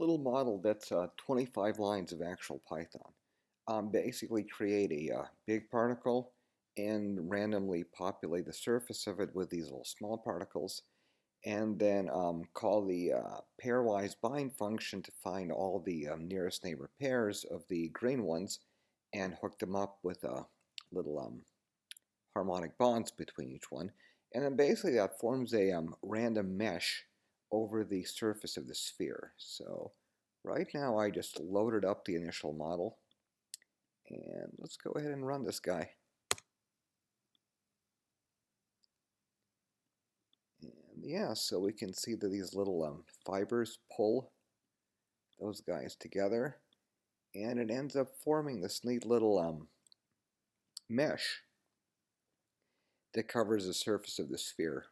little model that's 25 lines of actual Python. Basically create a big particle and randomly populate the surface of it with these little small particles, and then call the pairwise bind function to find all the nearest neighbor pairs of the green ones and hook them up with little harmonic bonds between each one. And then basically that forms a random mesh over the surface of the sphere. So right now I just loaded up the initial model, and let's go ahead and run this guy. And yeah, so we can see that these little fibers pull those guys together, and it ends up forming this neat little mesh that covers the surface of the sphere